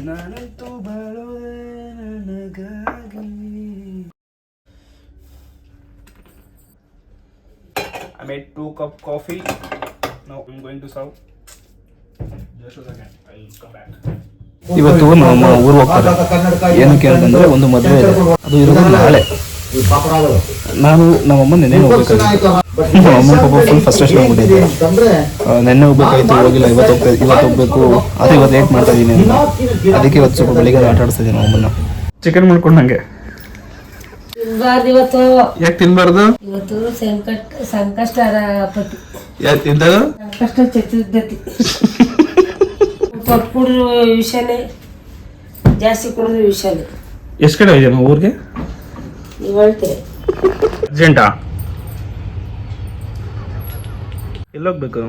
ನಾನಂತೂ ಬಾಳೋದೆ ನನಗಾಗಿ. I made 2 cup coffee. Now I'm going to serve. Just a second, I'll come back. ಇವತ್ತು ನಮ್ಮ ಊರು ಹೋಗ್ತಾರೆ. ಏನಕ್ಕೆ ಅಂತಂದ್ರೆ ಒಂದು ಮದುವೆ ಇದೆ, ಅದು ಇರೋದು ನಾಳೆ. ನಾನು ನಮ್ಮಮ್ಮ ನೆನ್ನೆ ಹೋಗ್ಬೇಕಾಗಿತ್ತು. ನಮ್ಮಮ್ಮ ಪಾಪ ಫುಲ್ ಫಸ್ಟ್ರೇಷನ್ ಹೋಗ್ಬಿಟ್ಟಿದ್ದೆ. ನೆನ್ನೆ ಹೋಗ್ಬೇಕಾಯ್ತು, ಹೋಗಿಲ್ಲ. ಇವತ್ತು ಹೋಗ್ಬೇಕು. ಅದು ಇವತ್ತು ಲೇಟ್ ಮಾಡ್ತಾ ಇದ್ದೀನಿ ಅಂತ ಅದಕ್ಕೆ ಇವತ್ತು ಸ್ವಲ್ಪ ಬೆಳಿಗ್ಗೆ ಆಟ ಆಡಿಸ್ತಾ ಇದ್ದೀನಿ ನಮ್ಮಮ್ಮನ್ನ. ಚಿಕನ್ ಮಾಡ್ಕೊಂಡು ನಂಗೆ ಇವತ್ತು ಯಾಕೆ ತಿನ್ಬಾರ್ದು? ಇವತ್ತು ಸಂಕಷ್ಟ ಚತುರ್ದಶಿ. ಕುಡಿದ್ರು ವಿಷಯನೇ ಜಾಸ್ತಿ, ಕುಡಿದ್ರು ವಿಷಯನೇ. ಎಷ್ಟು ಕಡೆ ಇದೆಯಮ್ಮ ಊರಿಗೆ? ನೀವು ಹೇಳ್ತೀರಿ ಅರ್ಜೆಂಟಾ? ಎಲ್ಲೋಗ್ಬೇಕು?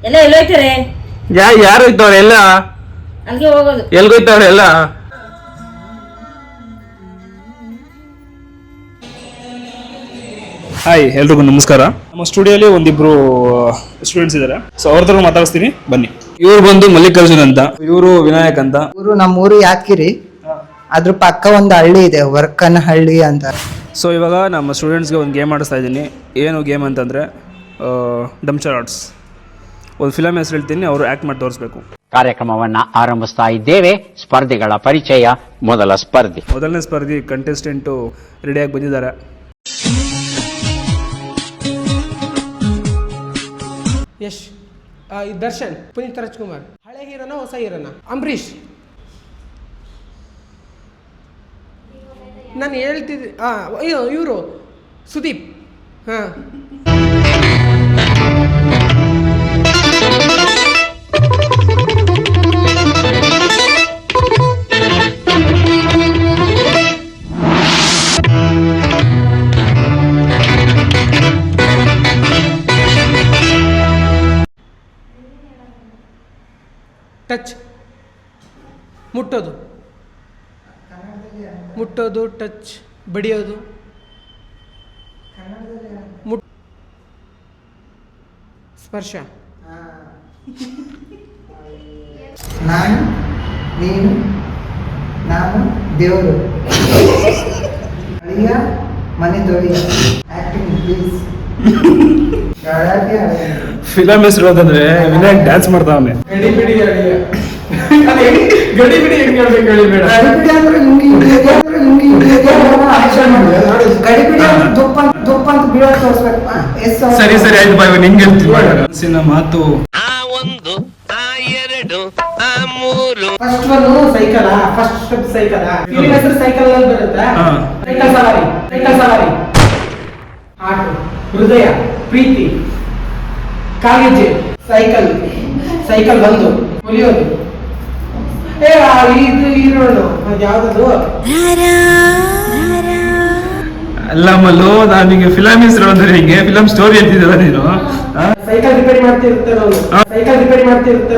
ಎಲ್ಲೋಯ್ತಾರೆ? ಯಾರು ಹೋಯ್ತವ್ರೆ? ಎಲ್ಲ ಅಲ್ಲಿಗೆ ಹೋಗೋದು. ಎಲ್ಗೋಯ್ತವ್ರೆ ಎಲ್ಲ? ಹಾಯ್, ಎಲ್ರಿಗೂ ನಮಸ್ಕಾರ. ನಮ್ಮ ಸ್ಟುಡಿಯೋಲಿ ಒಂದಿಬ್ರು ಸ್ಟೂಡೆಂಟ್ಸ್ ಇದ್ದಾರೆ. ಸೊ ಅವ್ರತ್ರ ಮಾತಾಡಿಸ್ತೀನಿ, ಬನ್ನಿ. ಇವ್ರು ಬಂದು ಮಲ್ಲಿಕಾರ್ಜುನ್ ಅಂತ, ಇವರು ವಿನಾಯಕ್ ಅಂತ. ಇವರು ನಮ್ಮೂರು ಯಾದಗಿರಿ, ಅದ್ರ ಪಕ್ಕ ಒಂದು ಹಳ್ಳಿ ಇದೆ, ವರ್ಕನಹಳ್ಳಿ ಅಂತ. ಸೊ ಇವಾಗ ನಮ್ಮ ಸ್ಟೂಡೆಂಟ್ಸ್ಗೆ ಒಂದು ಗೇಮ್ ಆಡಿಸ್ತಾ ಇದ್ದೀನಿ. ಏನು ಗೇಮ್ ಅಂತಂದರೆ ಡಂಚರ್ ಆರ್ಟ್ಸ್. ಒಂದು ಫಿಲಮ್ ಹೆಸರು ಹೇಳ್ತೀನಿ, ಅವರು ಆ್ಯಕ್ಟ್ ಮಾಡಿ ತೋರಿಸ್ಬೇಕು. ಕಾರ್ಯಕ್ರಮವನ್ನು ಆರಂಭಿಸ್ತಾ ಇದ್ದೇವೆ. ಸ್ಪರ್ಧಿಗಳ ಪರಿಚಯ. ಮೊದಲನೇ ಸ್ಪರ್ಧಿ ಕಂಟೆಸ್ಟೆಂಟು ರೆಡಿಯಾಗಿ ಬಂದಿದ್ದಾರೆ. ಯಶ್, ದರ್ಶನ್, ಪುನೀತ್ ರಾಜ್ಕುಮಾರ್. ಹಳೆ ಹೀರೋನ ಹೊಸ ಹೀರೋನ? ಅಂಬರೀಷ್. ನಾನು ಹೇಳ್ತಿದ್ದೆ ಇವರು ಸುದೀಪ್. ಹಾಂ, ಟಚ್, ಮುಟ್ಟೋದು, ಟಚ್, ಬಡಿಯೋದು, ಸ್ಪರ್ಶ. ನಾನು, ನೀನು, ನಾನು, ದೇವರು, ಅಳಿಯ, ಮನೆ ದೊರೆಯ. Acting please. ಫಿಲಮ್ ಹೆಸರು ಅಂತಂದ್ರೆ ವಿನಾಯಕ್ ಡ್ಯಾನ್ಸ್ ಮಾಡ್ತಾವನೆ. ಸರಿ ಸರಿ ಆಯ್ತು ಬಾಯ್, ನಿಂಗೆ ಹೇಳ್ತೀನಿ ಮಾತು. ಫಸ್ಟ್ ಒಂದು ಸೈಕಲ್, ಫಸ್ಟ್ ಸೈಕಲ್ ಹೆಸರು ಸೈಕಲ್ ಅಲ್ಲಿ ಬರುತ್ತಾ? ಸೈಕಲ್ ಸವಾರಿ. ಆಟೋ, ಹೃದಯ, ಪ್ರೀತಿ, ಕಾಲೇಜ್, ಸೈಕಲ್ ಒಂದು, ಹೊಲಿಯೋದು. ಇದು ಹೀರೋನು ಯಾವ್ದದು? ಅಲ್ಲ ಮಲ್ಲು, ನಾನೀಗ ಫಿಲಮ್ ಹೆಸರು ಅಂದ್ರೆ ಹಿಂಗೆ ಫಿಲಮ್ ಸ್ಟೋರಿ ಹೇಳ್ತಿದ್ದಲ್ಲ ನೀನು. ಸೈಕಲ್ ರಿಪೇರಿ ಮಾಡ್ತಿರ್ತಾನೆ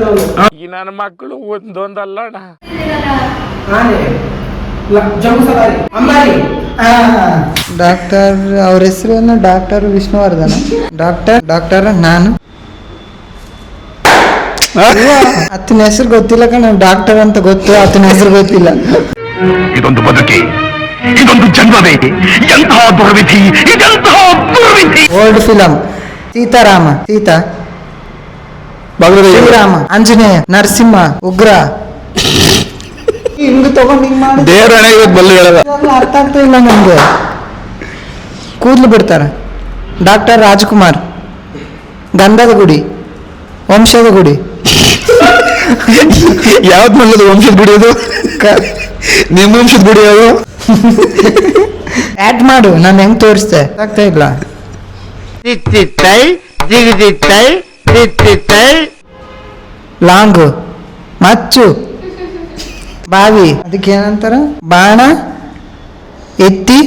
ಅವನು. ಈ ನನ್ನ ಮಕ್ಕಳು ಒಂದೊಂದಲ್ಲ ಆನೆ, ಜಂಬೂ ಸವಾರಿ, ಅಂಬಾರಿ. ಡಾಕ್ಟರ್, ಅವ್ರ ಹೆಸರು ಡಾಕ್ಟರ್ ವಿಷ್ಣುವರ್ಧನ. ಡಾಕ್ಟರ್ ನಾನು. ಆತನ ಹೆಸರು ಗೊತ್ತಿಲ್ಲ ಕಣ, ಡಾಕ್ಟರ್ ಅಂತ ಗೊತ್ತು, ಆತನ ಹೆಸರು ಗೊತ್ತಿಲ್ಲ. ಇದೊಂದು ಬದುಕಿ, ಇದೊಂದು ಜನ್ಮವೇ, ಎಂತಹ ದುರ್ವಿಧಿ, ಇದೆಂತಹ ದುರ್ವಿಧಿ. Old film. ಸೀತಾರಾಮ, ಸೀತಾ, ಶ್ರೀರಾಮ, ಆಂಜನೇಯ, ನರಸಿಂಹ, ಉಗ್ರ. ಹಿಂಗ್ ತಗೊಂಡ್ ಹಿಂಗ್ ಮಾಡಿ ಅರ್ಥ ಆಗ್ತಾ ಇಲ್ಲ ನಮ್ಗೆ. ಕೂದಲು ಬಿಡ್ತಾರ. ಡಾಕ್ಟರ್ ರಾಜ್ಕುಮಾರ್, ಗಂಧದ ಗುಡಿ, ವಂಶದ ಗುಡಿ. ಯಾವ್ದು ಮಲ್ಲದು ವಂಶದ ಗುಡಿ? ಅದು ನಿಮ್ಮ ವಂಶದ ಗುಡಿ ಯಾವುದು? ಆಡ್ ಮಾಡು, ನಾನು ಹೆಂಗ್ ತೋರಿಸ್ತೆ ಆಗ್ತಾ ಇಲ್ಲ. ಲಾಂಗು, ಮಚ್ಚು, ಬಾವಿ, ಅದಕ್ಕೆ ಏನಂತಾರ? ಬಾಣ ಎತ್ತಿ,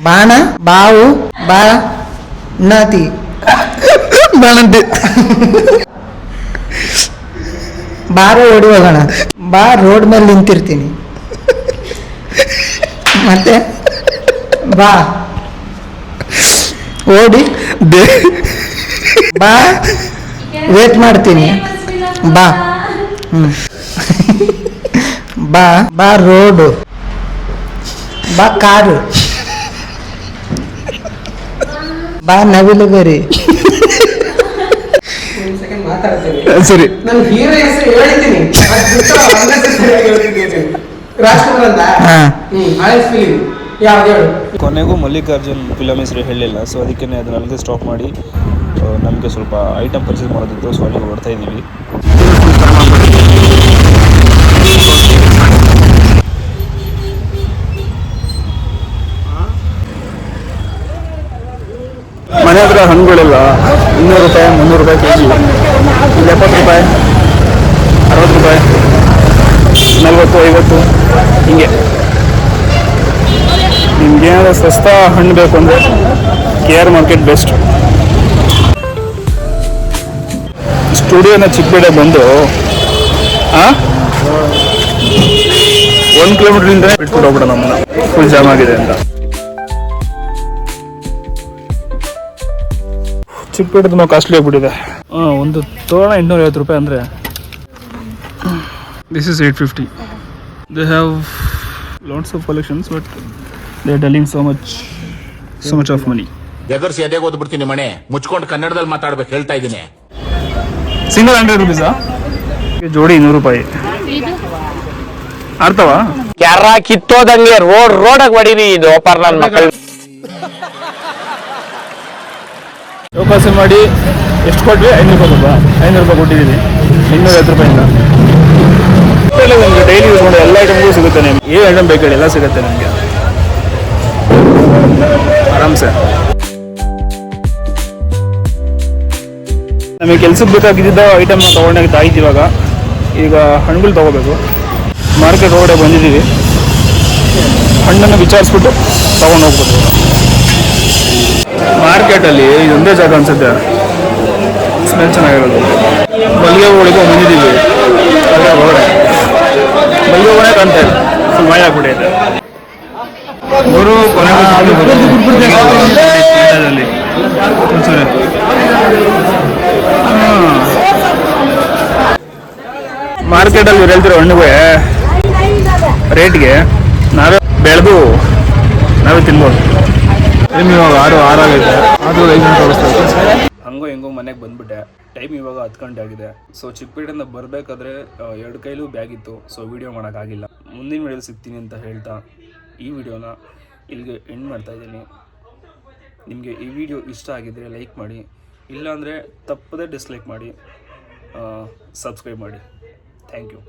ಬಾಣ, ಬಾವು, ಬಾಣತಿ, ಬಾಣಂತಿ. ಬಾರೋ ಓಡಿ ಹೋಗೋಣ. ಬಾ, ರೋಡ್ ಮೇಲೆ ನಿಂತಿರ್ತೀನಿ. ಮತ್ತೆ ಬಾ, ಓಡಿ ಬಾ, ವೇಟ್ ಮಾಡ್ತೀನಿ. ಬಾ. ಬಾ ಬಾ ರೋಡು, ಬಾ ಕಾರು, ಬಾ ನವಿಲುಗರಿ. ಒಂದು ಸೆಕೆಂಡ್ ಮಾತಾಡ್ತೀನಿ. ಸರಿ. ನಾನು ಹೀರೋ ಹೆಸರು ಹೇಳಿದ್ದೀನಿ, ಅದ್ ಬಿಟ್ಟು unnecessary ಆಗಿ ಹೇಳ್ತಿದ್ದೀನಿ. ರಾಜ್ಕುಮಾರ್ ಅಂತ. ಹಳೆ ಫಿಲಿಂ ಯಾವ್ದು ಹೇಳು? ಕೊನೆಗೂ ಮಲ್ಲಿಕಾರ್ಜುನ್ ಫಿಲಮ್ ಹೆಸರು ಹೇಳಲಿಲ್ಲ, ಸೊ ಅದಕ್ಕೆ ಅದನ್ನ ಅಲ್ಲಿಗೆ ಸ್ಟಾಪ್ ಮಾಡಿ ನಮಗೆ ಸ್ವಲ್ಪ ಐಟಮ್ ಪರ್ಚೇಸ್ ಮಾಡೋದಿತ್ತು, ಸೊ ಅಲ್ಲಿಗೆ ಹೊಡ್ತಾ ಇದ್ದೀವಿ. ಮನೆ ಹತ್ರ ಹಣ್ಣುಗಳೆಲ್ಲ 200 ರೂಪಾಯಿ 300 ರೂಪಾಯಿ ಕೆಜಿ, 70 ರೂಪಾಯಿ 60 ರೂಪಾಯಿ 40 50 ಹಿಂಗೆ. ನಿಮ್ಗೇನಾದ್ರು ಸಸ್ತಾ ಹಣ್ಣು ಬೇಕು ಅಂದರೆ KR ಮಾರ್ಕೆಟ್ ಬೆಸ್ಟ್. ಸ್ಟುಡಿಯೋನ ಚಿಕ್ಕಪೇಟೆ ಬಂದು 1 ಕಿಲೋಮೀಟ್ರಿಂದ ಬಿಟ್ಬಿಟ್ಟು ಹೋಗ್ಬಿಡ, ನಮ್ಮನ್ನ ಫುಲ್ ಜಾಮ್ ಆಗಿದೆ ಅಂತ. ಚಿಕ್ಕಪೇಟೆ ತುಂಬ ಕಾಸ್ಟ್ಲಿ ಆಗಿಬಿಟ್ಟಿದೆ. ಒಂದು ತೋರಣ 850 ರೂಪಾಯಿ ಅಂದರೆ this is 850. They have lots of collections, but they are telling so much of money. ಎದುರ್ಸಿ ಎದೆಗೆ ಓದ್ಬಿಡ್ತೀನಿ ಮನೆ ಮುಚ್ಕೊಂಡು ಕನ್ನಡದಲ್ಲಿ ಮಾತಾಡ್ಬೇಕು ಹೇಳ್ತಾ ಇದ್ದೀನಿ. ಸಿಂಗಲ್ 100 ರೂಪೀಸಾ? ಜೋಡಿ 200 ರೂಪಾಯಿ. ಅರ್ಥವಾ? ಕ್ಯಾರ ಕಿತ್ತೋದಂಗೆ ರೋಡಾಗ ಹೊಡೀರಿ ಇದು ಓಪರ್ ನನ್ನ ಮಕ್ಕಳು. ಅವಕಾಶ ಮಾಡಿ ಎಷ್ಟು ಕೊಟ್ವಿ? 500 ರೂಪಾಯಿ. 500 ರೂಪಾಯಿ ಕೊಟ್ಟಿದ್ದೀನಿ. 250 ರೂಪಾಯಿಂದ ನಮಗೆ ಡೈಲಿ ಯೂಸ್ ಮಾಡೋ ಎಲ್ಲ ಐಟಮ್ಗೂ ಸಿಗುತ್ತೆ. ನಿಮ್ಗೆ ಏನು ಐಟಮ್ ಬೇಕು ಹೇಳಿ, ಎಲ್ಲ ಸಿಗುತ್ತೆ ನಿಮಗೆ ಆರಾಮ್ಸೆ. ನಮಗೆ ಕೆಲ್ಸಕ್ಕೆ ಬೇಕಾಗಿದ್ದ ಐಟಮ್ನ ತೊಗೊಂಡಾಗ ಆಯ್ತು. ಈಗ ಹಣ್ಣುಗಳು ತೊಗೋಬೇಕು. ಮಾರ್ಕೆಟ್ ರೋಡೇ ಬಂದಿದ್ದೀವಿ. ಹಣ್ಣನ್ನು ವಿಚಾರಿಸ್ಬಿಟ್ಟು ತೊಗೊಂಡು ಹೋಗ್ಬೋದು. ಮಾರ್ಕೆಟಲ್ಲಿ ಇದೊಂದೇ ಜಾಗ ಅನ್ಸುತ್ತೆ ಸ್ಮೆಲ್ ಚೆನ್ನಾಗಿರೋದು. ಮಲ್ಲಿಗೆ ಹೂಗಳಿಗೆ ಬಂದಿದ್ದೀವಿ. ಹೊರಗಡೆ ಮಲ್ಲಿಗೆ ಹೂವೇ ಕಾಣ್ತಾ ಇದೆ, ಫುಲ್ ಮಳೆ ಆಗ್ಬಿಟ್ಟಿದೆ. ಅವರು ಮಾರ್ಕೆಟಲ್ಲಿ ಇವ್ರು ಹೇಳ್ತಿರೋ ಹಣ್ಣುಗೆ ರೇಟ್ಗೆ ನಾವೇ ಬೆಳೆದು ನಾವೇ ತಿನ್ಬೋದು. ಇವಾಗ 6 ಆಗೈತೆ, ಅದು 5 ಗಂಟೆ ತೋರಿಸ್ತಾ. ಹಂಗೋ ಹೆಂಗೋ ಮನೆಗೆ ಬಂದ್ಬಿಟ್ಟೆ. ಟೈಮ್ ಇವಾಗ 10 ಗಂಟೆ ಆಗಿದೆ. ಸೊ ಚಿಕ್ಕಪೇಟೆಯಿಂದ ಬರಬೇಕಾದ್ರೆ 2 ಕೈಲೂ ಬ್ಯಾಗ್ ಇತ್ತು, ಸೊ ವೀಡಿಯೋ ಮಾಡೋಕ್ಕಾಗಿಲ್ಲ. ಮುಂದಿನ ವೀಡಿಯೋಲಿ ಸಿಗ್ತೀನಿ ಅಂತ ಹೇಳ್ತಾ ಈ ವಿಡಿಯೋನ ಇಲ್ಲಿಗೆ ಎಂಡ್ ಮಾಡ್ತಾ ಇದ್ದೀನಿ. ನಿಮಗೆ ಈ ವಿಡಿಯೋ ಇಷ್ಟ ಆಗಿದ್ದರೆ ಲೈಕ್ ಮಾಡಿ, ಇಲ್ಲಾಂದರೆ ತಪ್ಪದೇ ಡಿಸ್ಲೈಕ್ ಮಾಡಿ, ಸಬ್ಸ್ಕ್ರೈಬ್ ಮಾಡಿ. Thank you.